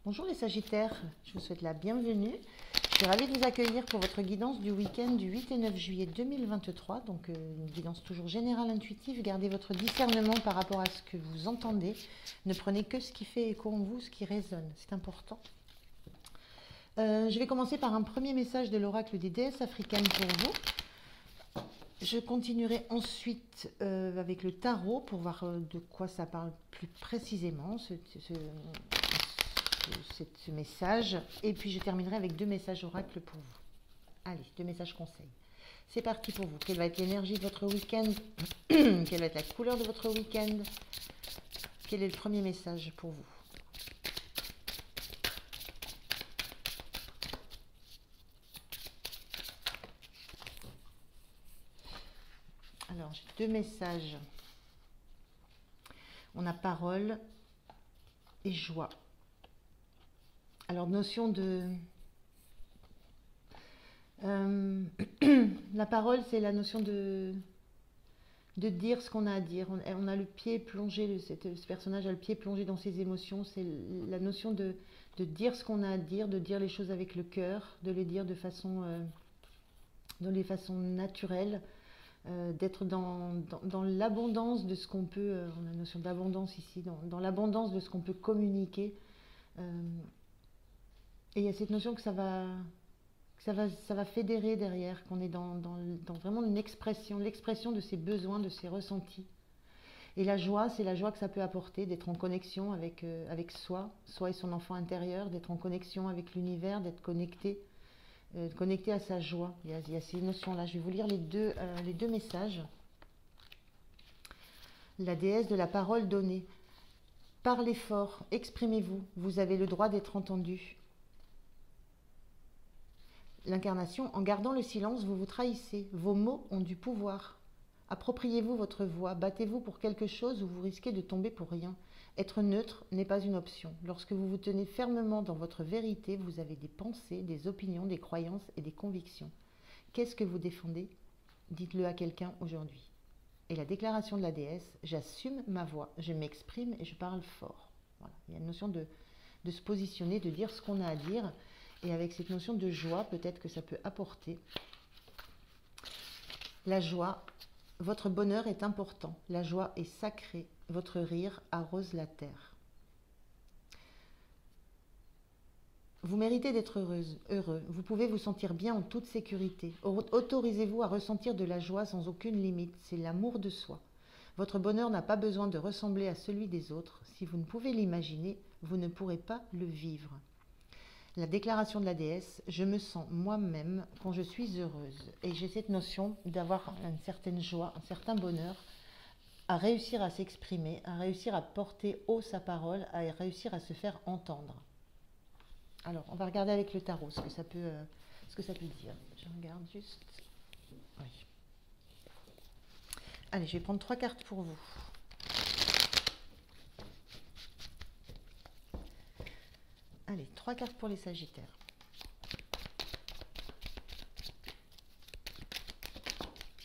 Bonjour les Sagittaires, je vous souhaite la bienvenue. Je suis ravie de vous accueillir pour votre guidance du week-end du 8 et 9 juillet 2023. Donc une guidance toujours générale, intuitive. Gardez votre discernement par rapport à ce que vous entendez. Ne prenez que ce qui fait écho en vous, ce qui résonne. C'est important. Je vais commencer par un premier message de l'oracle des déesses africaines pour vous. Je continuerai ensuite avec le tarot pour voir de quoi ça parle plus précisément, ce message. Et puis je terminerai avec deux messages oracles pour vous. Allez, deux messages conseils. C'est parti pour vous. Quelle va être l'énergie de votre week-end? Quelle va être la couleur de votre week-end? Quel est le premier message pour vous? Alors, j'ai deux messages. On a parole et joie. Alors, notion de... la parole, c'est la notion de dire ce qu'on a à dire. On a le pied plongé, ce personnage a le pied plongé dans ses émotions. C'est la notion de dire ce qu'on a à dire, de dire les choses avec le cœur, de les dire de façon naturelle. D'être dans l'abondance de ce qu'on peut, on a la notion d'abondance ici, dans l'abondance de ce qu'on peut communiquer. Et il y a cette notion que ça va fédérer derrière, qu'on est dans vraiment l'expression de ses besoins, de ses ressentis. Et la joie, c'est la joie que ça peut apporter, d'être en connexion avec soi et son enfant intérieur, d'être en connexion avec l'univers, d'être connecté à sa joie. Il y a ces notions-là. Je vais vous lire les deux messages. La déesse de la parole donnée. Parlez fort, exprimez-vous. Vous avez le droit d'être entendu. L'incarnation, en gardant le silence, vous vous trahissez. Vos mots ont du pouvoir. Appropriez-vous votre voix. Battez-vous pour quelque chose ou vous risquez de tomber pour rien. Être neutre n'est pas une option. Lorsque vous vous tenez fermement dans votre vérité, vous avez des pensées, des opinions, des croyances et des convictions. Qu'est-ce que vous défendez? Dites-le à quelqu'un aujourd'hui. Et la déclaration de la déesse, j'assume ma voix, je m'exprime et je parle fort. Voilà. Il y a une notion de se positionner, de dire ce qu'on a à dire. Et avec cette notion de joie, peut-être que ça peut apporter la joie. Votre bonheur est important, la joie est sacrée, votre rire arrose la terre. Vous méritez d'être heureux, vous pouvez vous sentir bien en toute sécurité. Autorisez-vous à ressentir de la joie sans aucune limite, c'est l'amour de soi. Votre bonheur n'a pas besoin de ressembler à celui des autres. Si vous ne pouvez l'imaginer, vous ne pourrez pas le vivre. La déclaration de la déesse, je me sens moi-même quand je suis heureuse. Et j'ai cette notion d'avoir une certaine joie, un certain bonheur, à réussir à s'exprimer, à réussir à porter haut sa parole, à réussir à se faire entendre. Alors, on va regarder avec le tarot ce que ça peut dire. Je regarde juste. Oui. Allez, je vais prendre 3 cartes pour vous. Allez, 3 cartes pour les Sagittaires.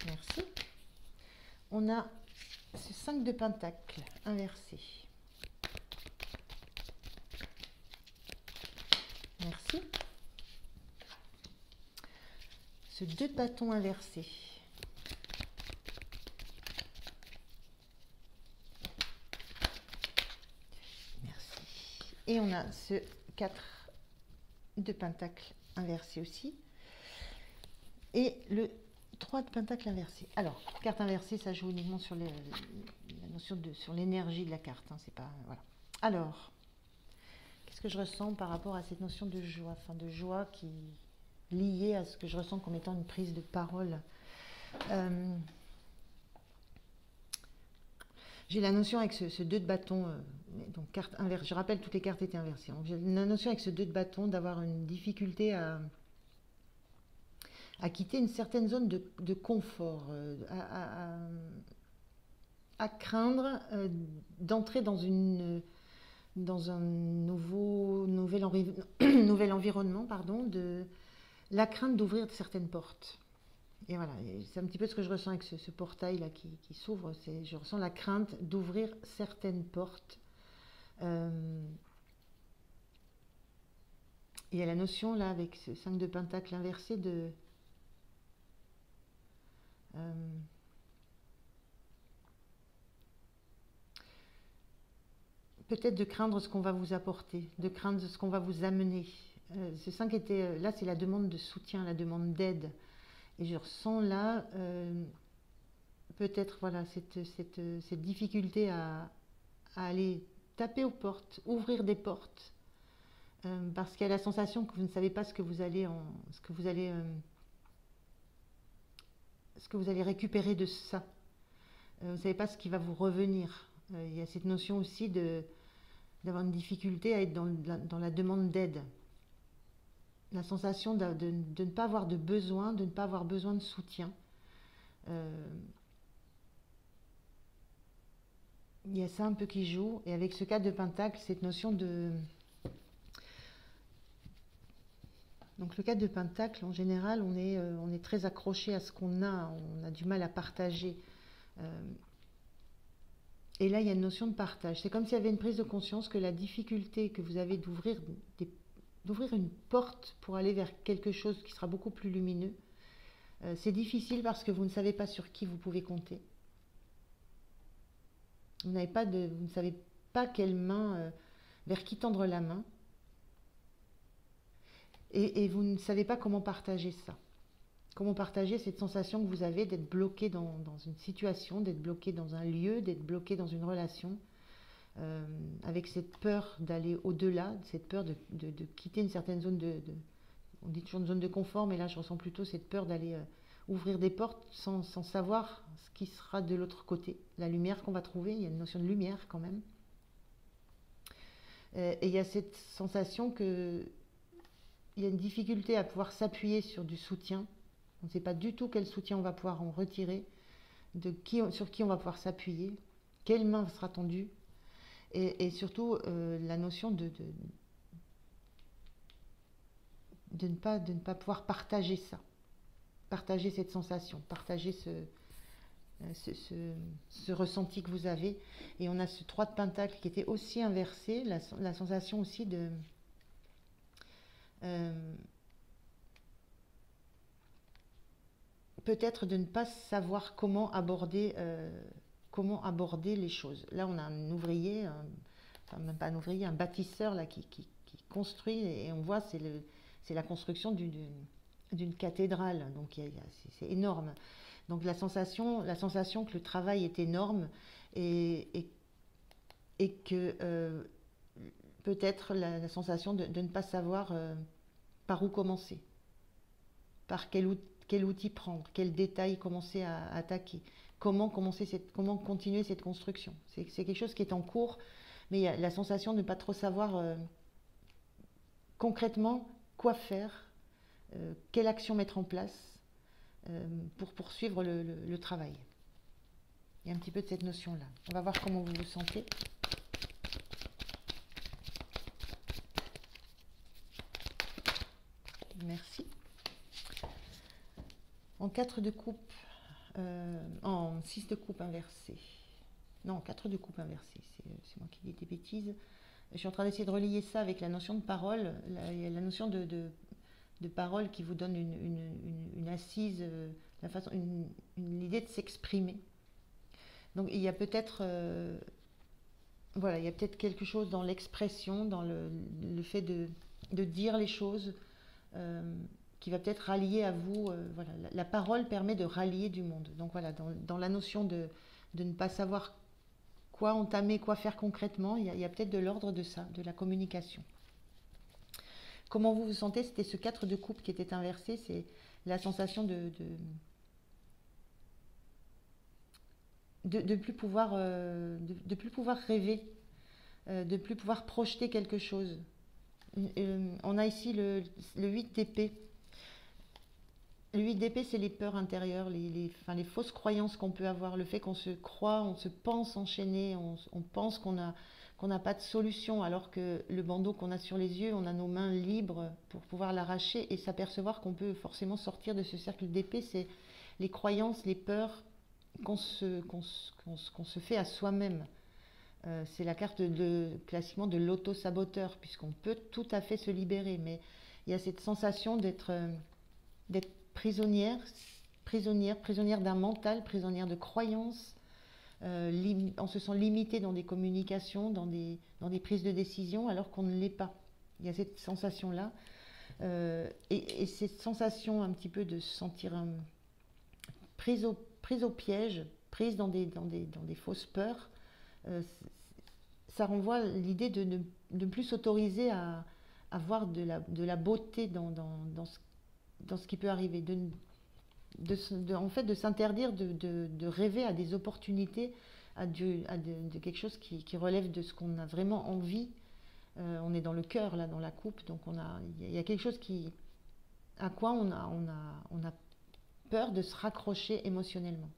Merci. On a ce 5 de Pentacle inversé. Merci. Ce 2 de bâton inversé. Merci. Et on a ce 4 de Pentacle inversé aussi. Et le 3 de Pentacle inversé. Alors, carte inversée, ça joue uniquement sur la notion sur l'énergie de la carte. Hein, c'est pas, voilà. Alors, qu'est-ce que je ressens par rapport à cette notion de joie, enfin de joie qui est liée à ce que je ressens comme étant une prise de parole. J'ai la notion avec ce 2 de bâton, donc carte inversée. Je rappelle, toutes les cartes étaient inversées. J'ai la notion avec ce 2 de bâton d'avoir une difficulté à quitter une certaine zone de confort, à craindre d'entrer dans un nouvel environnement, de la crainte d'ouvrir certaines portes. Et voilà, c'est un petit peu ce que je ressens avec ce portail-là qui s'ouvre. Je ressens la crainte d'ouvrir certaines portes. Il y a la notion là avec ce 5 de Pentacle inversé de peut-être de craindre ce qu'on va vous apporter, de craindre ce qu'on va vous amener. Ce 5 était là, c'est la demande de soutien, la demande d'aide. Et je ressens là peut-être voilà cette difficulté à aller taper aux portes, ouvrir des portes, parce qu'il y a la sensation que vous ne savez pas ce que vous allez récupérer de ça. Vous ne savez pas ce qui va vous revenir. Il y a cette notion aussi d'avoir une difficulté à être dans la demande d'aide. La sensation de ne pas avoir de besoin, de ne pas avoir besoin de soutien. Il y a ça un peu qui joue. Et avec ce 4 de Pentacle, cette notion de... Donc le 4 de Pentacle, en général, on est très accroché à ce qu'on a. On a du mal à partager. Et là, il y a une notion de partage. C'est comme s'il y avait une prise de conscience que la difficulté que vous avez d'ouvrir une porte pour aller vers quelque chose qui sera beaucoup plus lumineux, c'est difficile parce que vous ne savez pas sur qui vous pouvez compter. Vous ne savez pas quelle main, vers qui tendre la main. Et vous ne savez pas comment partager ça. Comment partager cette sensation que vous avez d'être bloqué dans une situation, d'être bloqué dans un lieu, d'être bloqué dans une relation, avec cette peur d'aller au-delà, cette peur de quitter une certaine zone on dit toujours une zone de confort, mais là je ressens plutôt cette peur d'aller ouvrir des portes sans savoir ce qui sera de l'autre côté, la lumière qu'on va trouver. Il y a une notion de lumière quand même. Et il y a cette sensation qu'il y a une difficulté à pouvoir s'appuyer sur du soutien. On ne sait pas du tout quel soutien on va pouvoir en retirer, sur qui on va pouvoir s'appuyer, quelle main sera tendue, et surtout la notion de ne pas pouvoir partager ça, partager cette sensation, partager ce ressenti que vous avez. Et on a ce 3 de Pentacle qui était aussi inversé, la sensation aussi de... peut-être de ne pas savoir comment aborder les choses. Là, on a un ouvrier, enfin même pas un ouvrier, un bâtisseur là, qui construit, et on voit c'est la construction d'une cathédrale, donc c'est énorme. Donc la sensation que le travail est énorme et que peut-être la sensation de ne pas savoir par où commencer, par quel outil prendre, quel détail commencer à attaquer, comment continuer cette construction. C'est quelque chose qui est en cours, mais il y a la sensation de ne pas trop savoir concrètement quoi faire, quelle action mettre en place pour poursuivre le travail. Il y a un petit peu de cette notion-là. On va voir comment vous vous sentez. Merci. En 4 de coupe, en 6 de coupe inversé. Non, 4 de coupe inversé, c'est moi qui dis des bêtises. Je suis en train d'essayer de relier ça avec la notion de parole. Il y a la notion de parole qui vous donne une assise, l'idée de s'exprimer. Donc il y a peut-être voilà, il y a peut-être quelque chose dans l'expression, dans le fait de dire les choses, qui va peut-être rallier à vous. Voilà, la parole permet de rallier du monde. Donc voilà, dans la notion de ne pas savoir quoi entamer, quoi faire concrètement, il y a peut-être de l'ordre de ça, de la communication. Comment vous vous sentez? C'était ce 4 de coupe qui était inversé, c'est la sensation de plus pouvoir rêver, de plus pouvoir projeter quelque chose. On a ici le 8 d'épée. Le 8 d'épée, c'est les peurs intérieures, les fausses croyances qu'on peut avoir, le fait qu'on se croit, on se pense enchaîné, on pense qu'on n'a pas de solution, alors que le bandeau qu'on a sur les yeux, on a nos mains libres pour pouvoir l'arracher et s'apercevoir qu'on peut forcément sortir de ce cercle d'épée. C'est les croyances, les peurs qu'on se fait à soi-même. C'est la carte classiquement de l'auto-saboteur, puisqu'on peut tout à fait se libérer, mais il y a cette sensation d'être prisonnière, prisonnière d'un mental, prisonnière de croyances. On se sent limité dans des communications, dans des prises de décision, alors qu'on ne l'est pas. Il y a cette sensation-là. Et cette sensation un petit peu de se sentir prise au piège, prise dans des fausses peurs, ça renvoie à l'idée de ne plus s'autoriser à voir de la beauté dans ce qui peut arriver, en fait, de s'interdire de rêver à des opportunités, de quelque chose qui relève de ce qu'on a vraiment envie. On est dans le cœur, là, dans la coupe, donc il y a quelque chose à quoi on a peur de se raccrocher émotionnellement.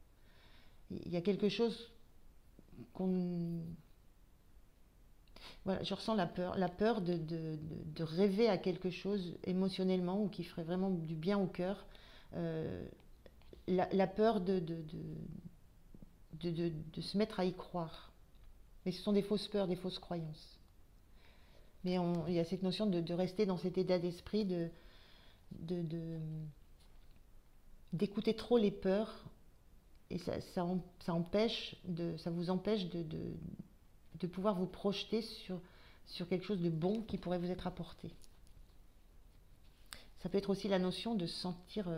Il y a quelque chose voilà, je ressens la peur de rêver à quelque chose émotionnellement ou qui ferait vraiment du bien au cœur. La peur de se mettre à y croire. Mais ce sont des fausses peurs, des fausses croyances. Mais il y a cette notion de rester dans cet état d'esprit, d'écouter trop les peurs, et ça vous empêche de pouvoir vous projeter sur quelque chose de bon qui pourrait vous être apporté. Ça peut être aussi la notion de sentir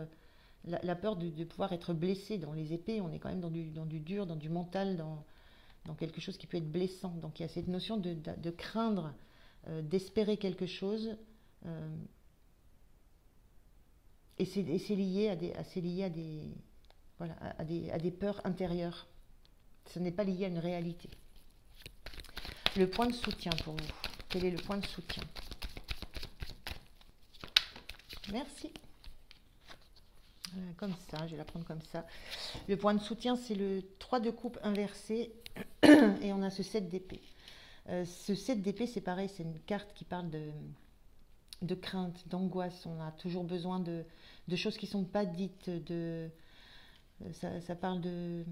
la peur de pouvoir être blessé. Dans les épées, on est quand même dans du dur, dans du mental, dans quelque chose qui peut être blessant. Donc il y a cette notion de craindre, d'espérer quelque chose, et c'est lié à des peurs intérieures. Ce n'est pas lié à une réalité. Le point de soutien pour vous. Quel est le point de soutien? Merci. Comme ça, je vais la prendre comme ça. Le point de soutien, c'est le 3 de coupe inversé et on a ce 7 d'épée. Ce 7 d'épée, c'est pareil, c'est une carte qui parle de crainte, d'angoisse. On a toujours besoin de choses qui ne sont pas dites. Ça parle de...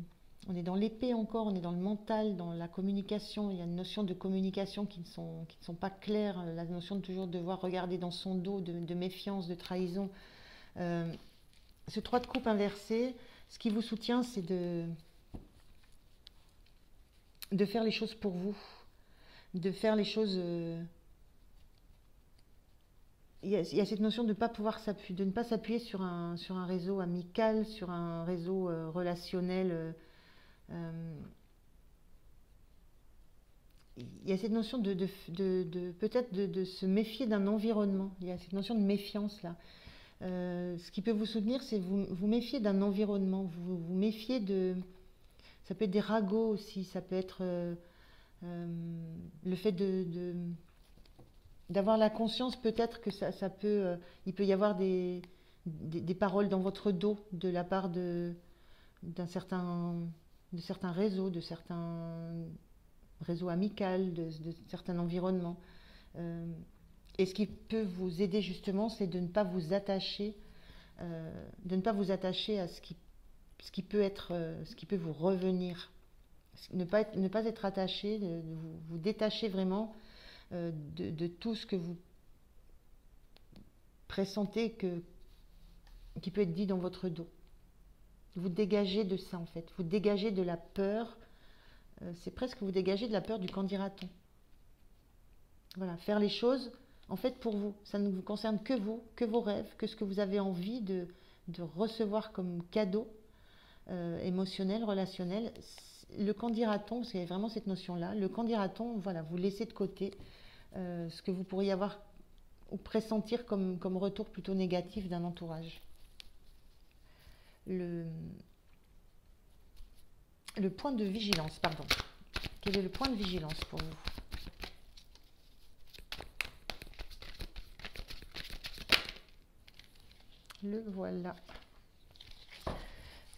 On est dans l'épée encore, on est dans le mental, dans la communication. Il y a une notion de communication qui ne sont pas claires. La notion de toujours devoir regarder dans son dos, de méfiance, de trahison. Ce 3 de coupe inversé, ce qui vous soutient, c'est de faire les choses pour vous. De faire les choses... Il y a cette notion de ne pas s'appuyer sur un réseau amical, sur un réseau relationnel. Il y a cette notion peut-être de se méfier d'un environnement. Il y a cette notion de méfiance là. Ce qui peut vous soutenir, c'est vous méfier d'un environnement. Vous méfier de... Ça peut être des ragots aussi, ça peut être le fait d'avoir la conscience peut-être que il peut y avoir des paroles dans votre dos de la part de certains réseaux, de certains réseaux amicaux, de certains environnements. Et ce qui peut vous aider justement, c'est de ne pas vous attacher, à ce qui peut vous revenir. Ne pas être attaché, de vous détacher vraiment de tout ce que vous pressentez qui peut être dit dans votre dos. Vous dégagez de ça en fait, vous dégagez de la peur, c'est presque vous dégagez de la peur du qu'en dira-t-on. Voilà, faire les choses en fait pour vous, ça ne vous concerne que vous, que vos rêves, que ce que vous avez envie de recevoir comme cadeau émotionnel, relationnel. Le qu'en dira-t-on, parce qu'il y a vraiment cette notion-là, le qu'en dira-t-on, voilà, vous laissez de côté ce que vous pourriez avoir ou pressentir comme retour plutôt négatif d'un entourage. Le point de vigilance, pardon. Quel est le point de vigilance pour vous? Le voilà.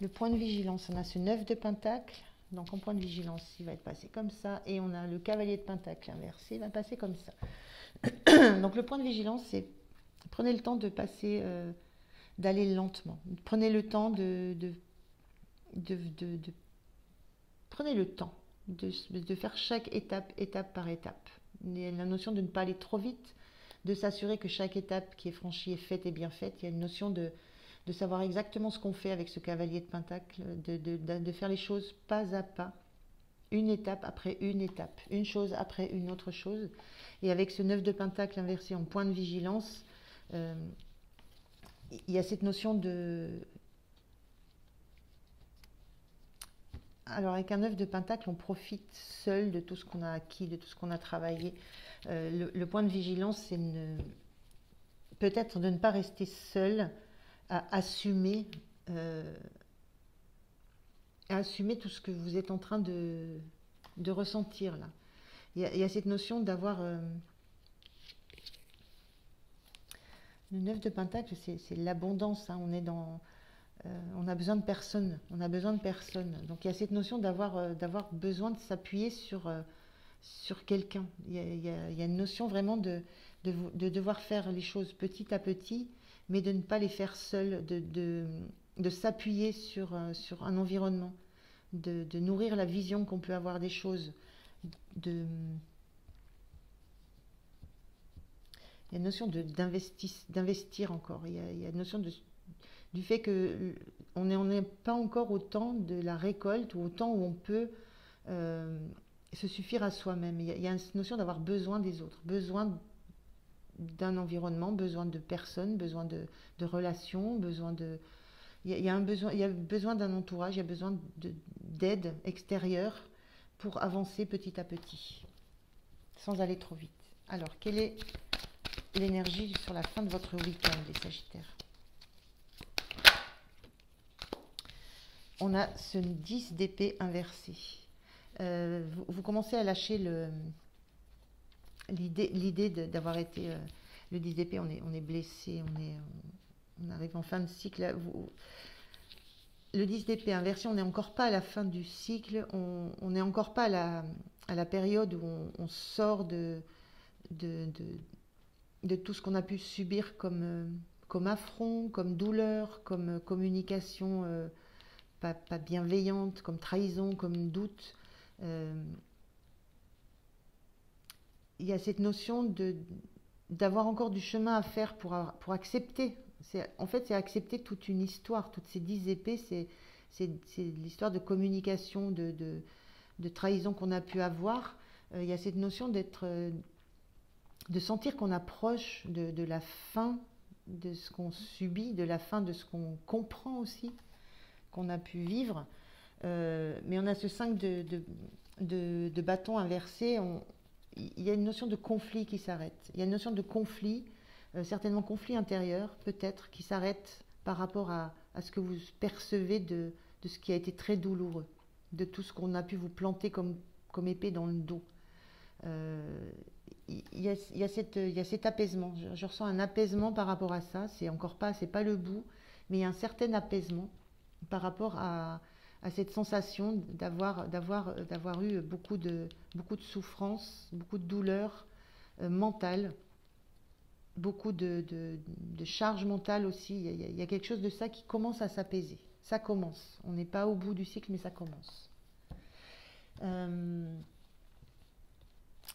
Le point de vigilance, on a ce 9 de pentacle. Donc en point de vigilance, il va être passé comme ça. Et on a le cavalier de pentacle inversé, il va passer comme ça. Donc le point de vigilance, c'est prenez le temps de passer, d'aller lentement. Prenez le temps prenez le temps de faire chaque étape, étape par étape. Il y a la notion de ne pas aller trop vite, de s'assurer que chaque étape qui est franchie est faite et bien faite. Il y a une notion de savoir exactement ce qu'on fait avec ce cavalier de pentacle, de faire les choses pas à pas, une étape après une étape, une chose après une autre chose. Et avec ce 9 de pentacle inversé en point de vigilance, il y a cette notion de... Alors avec un 9 de pentacle, on profite seul de tout ce qu'on a acquis, de tout ce qu'on a travaillé. Le point de vigilance, c'est peut-être de ne pas rester seul à assumer tout ce que vous êtes en train de ressentir là. Il y a cette notion d'avoir... le 9 de pentacle, c'est l'abondance, hein. On a besoin de personne, on a besoin de personne. Donc il y a cette notion d'avoir besoin de s'appuyer sur quelqu'un. Il y a une notion vraiment de devoir faire les choses petit à petit, mais de ne pas les faire seul, de s'appuyer sur un environnement, de nourrir la vision qu'on peut avoir des choses. Il y a une notion d'investir encore. Il y a une notion du fait qu'on n'est pas encore au temps de la récolte ou au temps où on peut se suffire à soi-même. Il y a une notion d'avoir besoin des autres, besoin d'un environnement, besoin de personnes, besoin de relations, besoin de... Il y a besoin d'un entourage, il y a besoin d'aide extérieure pour avancer petit à petit, sans aller trop vite. Alors, quelle est l'énergie sur la fin de votre week-end, les Sagittaires? On a ce 10 d'épée inversé. Vous commencez à lâcher l'idée d'avoir été... le 10 d'épée, on est blessé, on arrive en fin de cycle. Le 10 d'épée inversé, on n'est encore pas à la fin du cycle, on n'est encore pas à la période où on sort de tout ce qu'on a pu subir comme affront, comme douleur, comme communication pas bienveillante, comme trahison, comme doute. Il y a cette notion d'avoir encore du chemin à faire pour accepter. En fait, c'est accepter toute une histoire. Toutes ces 10 épées, c'est l'histoire de communication, de trahison qu'on a pu avoir. Il y a cette notion de sentir qu'on approche de la fin de ce qu'on subit, de la fin de ce qu'on comprend aussi, qu'on a pu vivre. Mais on a ce 5 de bâton inversé. Il y a une notion de conflit qui s'arrête. Il y a une notion de conflit, certainement conflit intérieur, peut-être, qui s'arrête par rapport à ce que vous percevez de ce qui a été très douloureux, de tout ce qu'on a pu vous planter comme épée dans le dos. Il y a cet apaisement. Je ressens un apaisement par rapport à ça. C'est pas le bout, mais il y a un certain apaisement par rapport à cette sensation d'avoir eu beaucoup de souffrance, beaucoup de douleur mentale, beaucoup de charge mentale aussi. Il y a quelque chose de ça qui commence à s'apaiser. Ça commence. On n'est pas au bout du cycle, mais ça commence.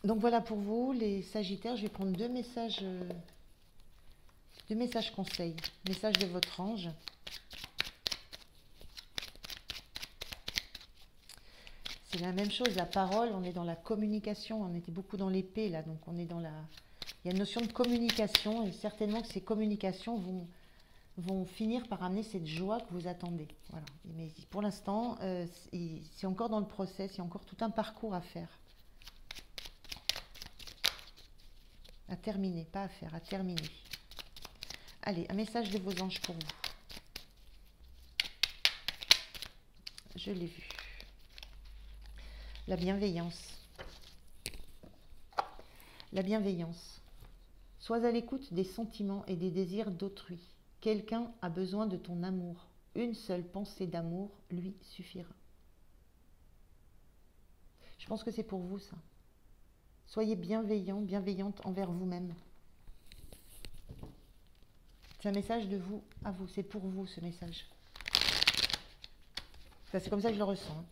Donc voilà pour vous, les Sagittaires. Je vais prendre deux messages conseils. Message de votre ange. C'est la même chose, la parole, on est dans la communication, on était beaucoup dans l'épée là, donc on est dans la... Il y a une notion de communication et certainement que ces communications vont finir par amener cette joie que vous attendez. Voilà. Mais pour l'instant, c'est encore dans le process, il y a encore tout un parcours à faire. À terminer, pas à faire, à terminer. Allez, un message de vos anges pour vous. Je l'ai vu. La bienveillance. La bienveillance. Sois à l'écoute des sentiments et des désirs d'autrui. Quelqu'un a besoin de ton amour. Une seule pensée d'amour lui suffira. Je pense que c'est pour vous ça. Soyez bienveillant, bienveillante envers vous-même. C'est un message de vous à vous. C'est pour vous ce message. C'est comme ça que je le ressens.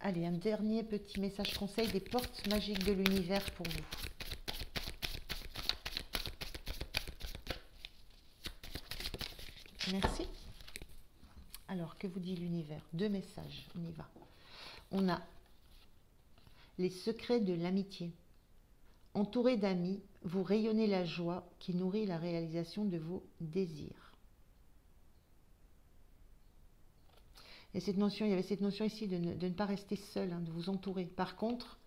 Allez, un dernier petit message conseil des portes magiques de l'univers pour vous. Merci. Alors, que vous dit l'univers? Deux messages, on y va. On a les secrets de l'amitié. Entouré d'amis, vous rayonnez la joie qui nourrit la réalisation de vos désirs. Et cette notion, il y avait cette notion ici de ne pas rester seul, hein, de vous entourer. Par contre,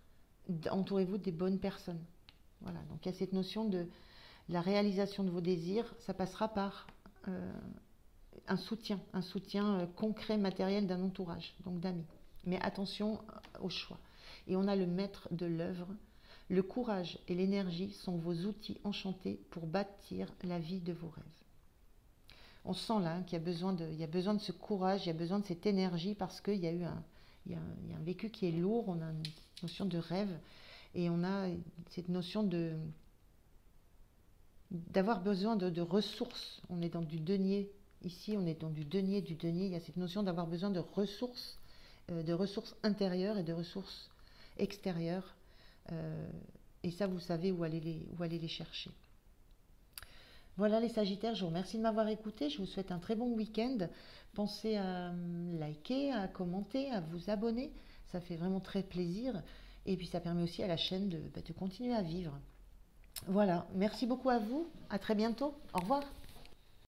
entourez-vous des bonnes personnes. Voilà, donc il y a cette notion de la réalisation de vos désirs, ça passera par un soutien concret, matériel d'un entourage, donc d'amis. Mais attention au choix. Et on a le maître de l'œuvre. Le courage et l'énergie sont vos outils enchantés pour bâtir la vie de vos rêves. On sent là, hein, qu'il y a besoin de ce courage, il y a besoin de cette énergie parce qu'il y a eu il y a un vécu qui est lourd, on a une notion de rêve et on a cette notion d'avoir besoin de ressources. On est dans du denier. Ici, on est dans du denier. Il y a cette notion d'avoir besoin de ressources intérieures et de ressources extérieures. Et ça, vous savez où aller les chercher. Voilà les Sagittaires, je vous remercie de m'avoir écouté. Je vous souhaite un très bon week-end. Pensez à liker, à commenter, à vous abonner. Ça fait vraiment très plaisir. Et puis ça permet aussi à la chaîne de continuer à vivre. Voilà, merci beaucoup à vous. À très bientôt. Au revoir.